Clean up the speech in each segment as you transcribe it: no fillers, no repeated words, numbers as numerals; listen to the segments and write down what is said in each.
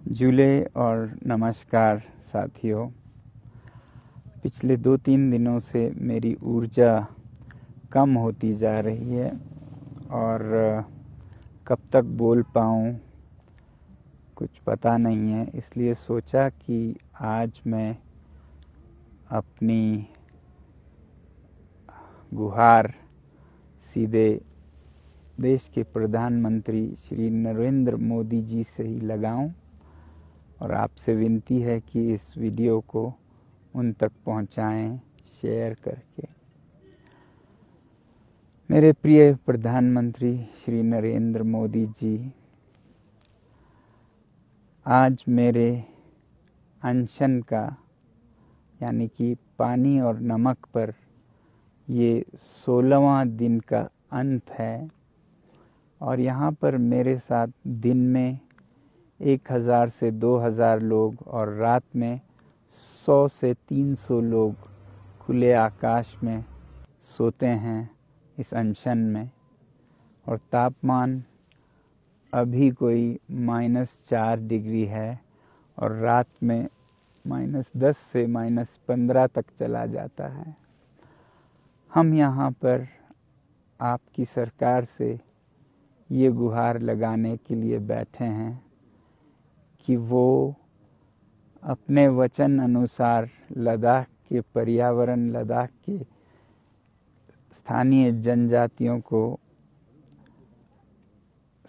जुले और नमस्कार साथियों। पिछले 2-3 दिनों से मेरी ऊर्जा कम होती जा रही है और कब तक बोल पाऊँ कुछ पता नहीं है, इसलिए सोचा कि आज मैं अपनी गुहार सीधे देश के प्रधानमंत्री श्री नरेंद्र मोदी जी से ही लगाऊं और आपसे विनती है कि इस वीडियो को उन तक पहुंचाएं शेयर करके। मेरे प्रिय प्रधानमंत्री श्री नरेंद्र मोदी जी, आज मेरे अनशन का यानी कि पानी और नमक पर ये 16वां दिन का अंत है और यहाँ पर मेरे साथ दिन में 1000 से 2000 लोग और रात में 100 से 300 लोग खुले आकाश में सोते हैं इस अनशन में। और तापमान अभी कोई -4 डिग्री है और रात में -10 से -15 तक चला जाता है। हम यहाँ पर आपकी सरकार से ये गुहार लगाने के लिए बैठे हैं कि वो अपने वचन अनुसार लद्दाख के पर्यावरण, लद्दाख के स्थानीय जनजातियों को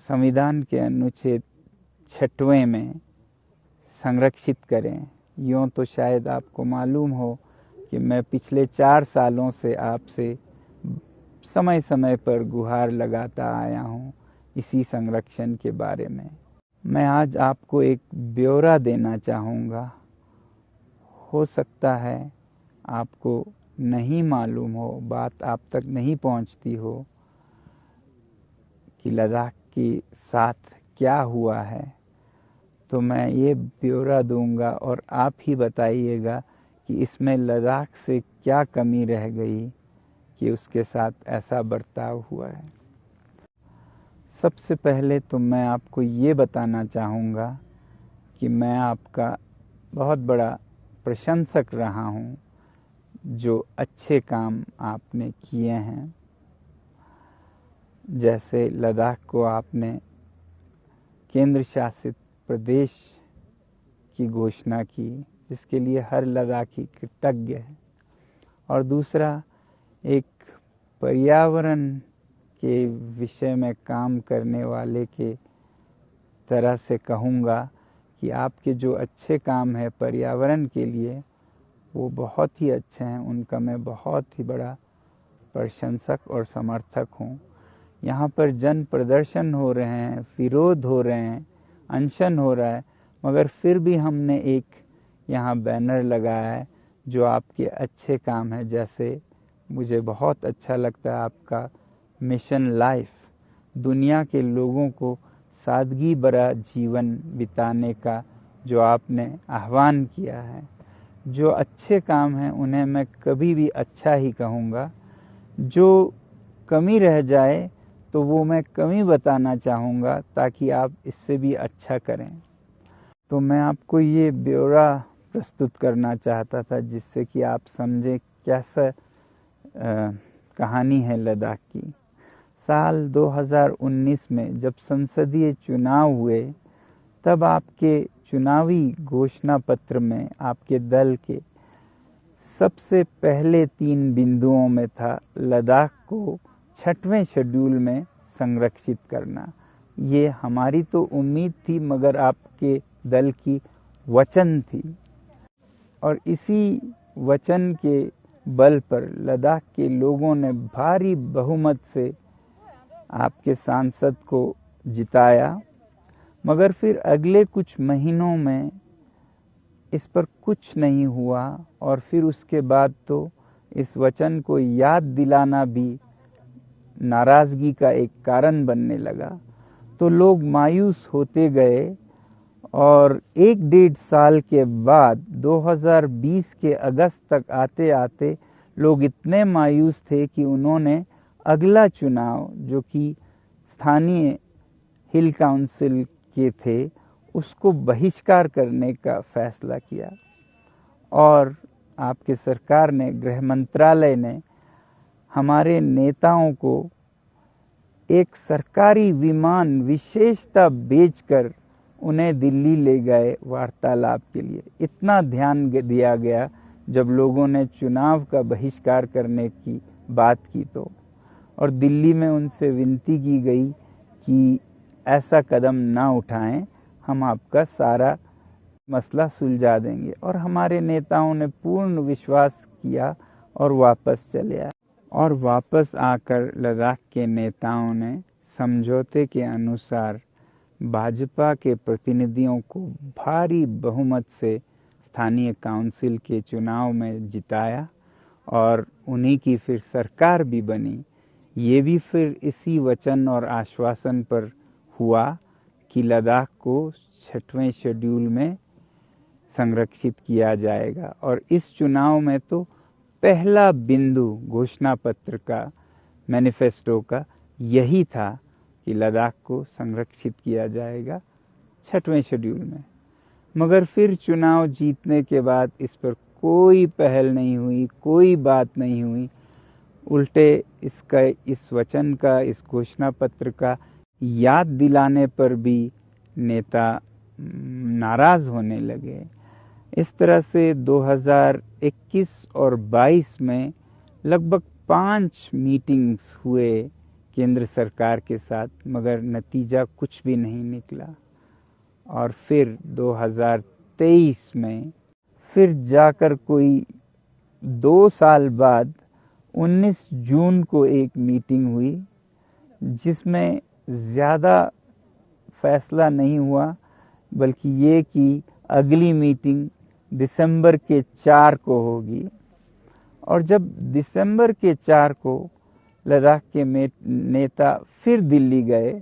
संविधान के अनुच्छेद 6वें में संरक्षित करें। यूँ तो शायद आपको मालूम हो कि मैं पिछले 4 सालों से आपसे समय समय पर गुहार लगाता आया हूँ इसी संरक्षण के बारे में। मैं आज आपको एक ब्यौरा देना चाहूँगा। हो सकता है आपको नहीं मालूम हो, बात आप तक नहीं पहुँचती हो कि लद्दाख के साथ क्या हुआ है, तो मैं ये ब्यौरा दूंगा और आप ही बताइएगा कि इसमें लद्दाख से क्या कमी रह गई कि उसके साथ ऐसा बर्ताव हुआ है। सबसे पहले तो मैं आपको ये बताना चाहूँगा कि मैं आपका बहुत बड़ा प्रशंसक रहा हूँ, जो अच्छे काम आपने किए हैं। जैसे लद्दाख को आपने केंद्र शासित प्रदेश की घोषणा की, जिसके लिए हर लद्दाखी कृतज्ञ है। और दूसरा, एक पर्यावरण के विषय में काम करने वाले के तरह से कहूँगा कि आपके जो अच्छे काम है पर्यावरण के लिए, वो बहुत ही अच्छे हैं। उनका मैं बहुत ही बड़ा प्रशंसक और समर्थक हूँ। यहाँ पर जन प्रदर्शन हो रहे हैं, विरोध हो रहे हैं, अनशन हो रहा है, मगर फिर भी हमने एक यहाँ बैनर लगाया है जो आपके अच्छे काम है। जैसे मुझे बहुत अच्छा लगता है आपका मिशन लाइफ, दुनिया के लोगों को सादगी भरा जीवन बिताने का जो आपने आह्वान किया है। जो अच्छे काम हैं उन्हें मैं कभी भी अच्छा ही कहूँगा। जो कमी रह जाए तो वो मैं कमी बताना चाहूँगा ताकि आप इससे भी अच्छा करें। तो मैं आपको ये ब्यौरा प्रस्तुत करना चाहता था जिससे कि आप समझें कैसा कहानी है लद्दाख की। साल 2019 में जब संसदीय चुनाव हुए, तब आपके चुनावी घोषणा पत्र में आपके दल के सबसे पहले 3 बिंदुओं में था लद्दाख को 6वें शेड्यूल में संरक्षित करना। ये हमारी तो उम्मीद थी, मगर आपके दल की वचन थी और इसी वचन के बल पर लद्दाख के लोगों ने भारी बहुमत से आपके सांसद को जिताया। मगर फिर अगले कुछ महीनों में इस पर कुछ नहीं हुआ और फिर उसके बाद तो इस वचन को याद दिलाना भी नाराज़गी का एक कारण बनने लगा। तो लोग मायूस होते गए और 1-1.5 साल के बाद 2020 के अगस्त तक आते आते लोग इतने मायूस थे कि उन्होंने अगला चुनाव, जो कि स्थानीय हिल काउंसिल के थे, उसको बहिष्कार करने का फैसला किया। और आपके सरकार ने, गृह मंत्रालय ने हमारे नेताओं को एक सरकारी विमान विशेषता बेचकर उन्हें दिल्ली ले गए वार्तालाप के लिए। इतना ध्यान दिया गया जब लोगों ने चुनाव का बहिष्कार करने की बात की तो, और दिल्ली में उनसे विनती की गई कि ऐसा कदम ना उठाएं, हम आपका सारा मसला सुलझा देंगे। और हमारे नेताओं ने पूर्ण विश्वास किया और वापस चले आए। और वापस आकर लद्दाख के नेताओं ने समझौते के अनुसार भाजपा के प्रतिनिधियों को भारी बहुमत से स्थानीय काउंसिल के चुनाव में जिताया और उन्हीं की फिर सरकार भी बनी। ये भी फिर इसी वचन और आश्वासन पर हुआ कि लद्दाख को 6वें शेड्यूल में संरक्षित किया जाएगा। और इस चुनाव में तो पहला बिंदु घोषणा पत्र का, मैनिफेस्टो का यही था कि लद्दाख को संरक्षित किया जाएगा 6वें शेड्यूल में। मगर फिर चुनाव जीतने के बाद इस पर कोई पहल नहीं हुई, कोई बात नहीं हुई। उल्टे इसका, इस वचन का, इस घोषणा पत्र का याद दिलाने पर भी नेता नाराज होने लगे। इस तरह से 2021 और 22 में लगभग 5 मीटिंग्स हुए केंद्र सरकार के साथ, मगर नतीजा कुछ भी नहीं निकला। और फिर 2023 में फिर जाकर कोई 2 साल बाद 19 जून को एक मीटिंग हुई, जिसमें ज़्यादा फैसला नहीं हुआ, बल्कि ये कि अगली मीटिंग दिसंबर के 4 को होगी। और जब दिसंबर के 4 को लद्दाख के नेता फिर दिल्ली गए,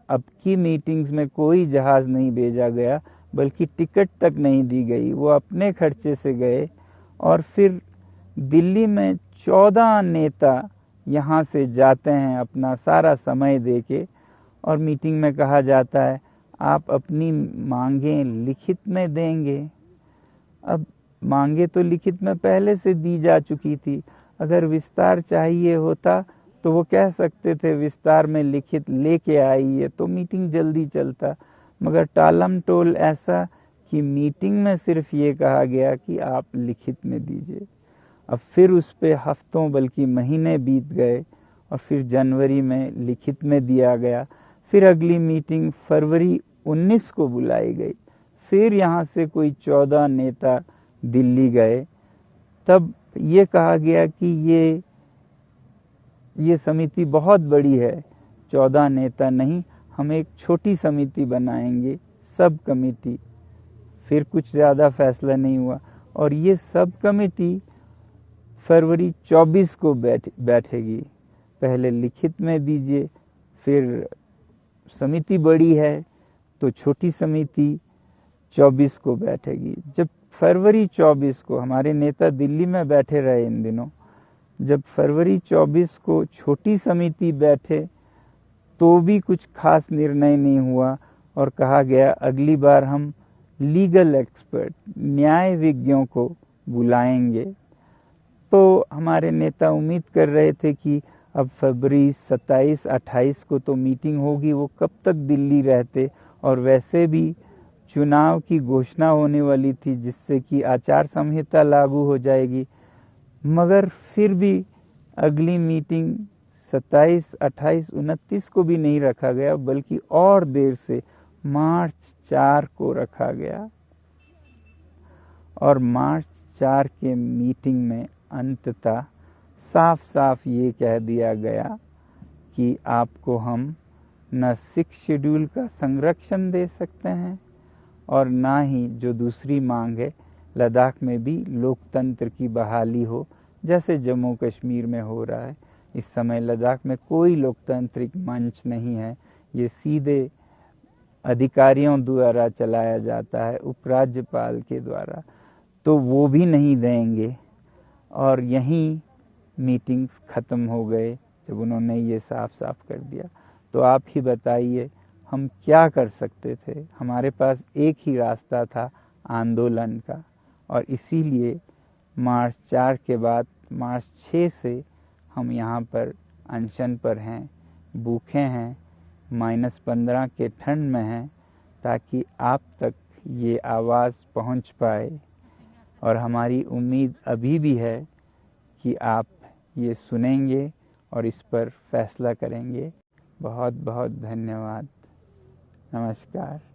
अब की मीटिंग्स में कोई जहाज नहीं भेजा गया, बल्कि टिकट तक नहीं दी गई, वो अपने खर्चे से गए। और फिर दिल्ली में 14 नेता यहाँ से जाते हैं अपना सारा समय देके, और मीटिंग में कहा जाता है आप अपनी मांगें लिखित में देंगे। अब मांगे तो लिखित में पहले से दी जा चुकी थी। अगर विस्तार चाहिए होता तो वो कह सकते थे विस्तार में लिखित लेके आइए, तो मीटिंग जल्दी चलता। मगर टालम टोल ऐसा कि मीटिंग में सिर्फ ये कहा गया कि आप लिखित में दीजिए। अब फिर उस पे हफ्तों बल्कि महीने बीत गए और फिर जनवरी में लिखित में दिया गया। फिर अगली मीटिंग फरवरी 19 को बुलाई गई। फिर यहाँ से कोई 14 नेता दिल्ली गए। तब ये कहा गया कि ये समिति बहुत बड़ी है, 14 नेता नहीं, हम एक छोटी समिति बनाएंगे, सब कमेटी। फिर कुछ ज़्यादा फैसला नहीं हुआ और ये सब कमेटी फरवरी 24 को बैठेगी। पहले लिखित में दीजिए, फिर समिति बड़ी है तो छोटी समिति 24 को बैठेगी। जब फरवरी 24 को हमारे नेता दिल्ली में बैठे रहे इन दिनों, जब फरवरी 24 को छोटी समिति बैठे तो भी कुछ खास निर्णय नहीं हुआ और कहा गया अगली बार हम लीगल एक्सपर्ट, न्याय विज्ञों को बुलाएंगे। तो हमारे नेता उम्मीद कर रहे थे कि अब फरवरी 27-28 को तो मीटिंग होगी, वो कब तक दिल्ली रहते। और वैसे भी चुनाव की घोषणा होने वाली थी जिससे कि आचार संहिता लागू हो जाएगी। मगर फिर भी अगली मीटिंग 27, 28, 29 को भी नहीं रखा गया, बल्कि और देर से मार्च 4 को रखा गया। और मार्च 4 के मीटिंग में अंततः साफ साफ ये कह दिया गया कि आपको हम न 6 शेड्यूल का संरक्षण दे सकते हैं और ना ही जो दूसरी मांग है लद्दाख में भी लोकतंत्र की बहाली हो, जैसे जम्मू कश्मीर में हो रहा है। इस समय लद्दाख में कोई लोकतांत्रिक मंच नहीं है, ये सीधे अधिकारियों द्वारा चलाया जाता है, उपराज्यपाल के द्वारा, तो वो भी नहीं देंगे। और यहीं मीटिंग्स ख़त्म हो गए जब उन्होंने ये साफ साफ कर दिया। तो आप ही बताइए हम क्या कर सकते थे। हमारे पास एक ही रास्ता था, आंदोलन का, और इसीलिए मार्च 4 के बाद मार्च 6 से हम यहाँ पर अनशन पर हैं, भूखे हैं, -15 के ठंड में हैं, ताकि आप तक ये आवाज़ पहुँच पाए। और हमारी उम्मीद अभी भी है कि आप ये सुनेंगे और इस पर फैसला करेंगे। बहुत बहुत धन्यवाद। नमस्कार।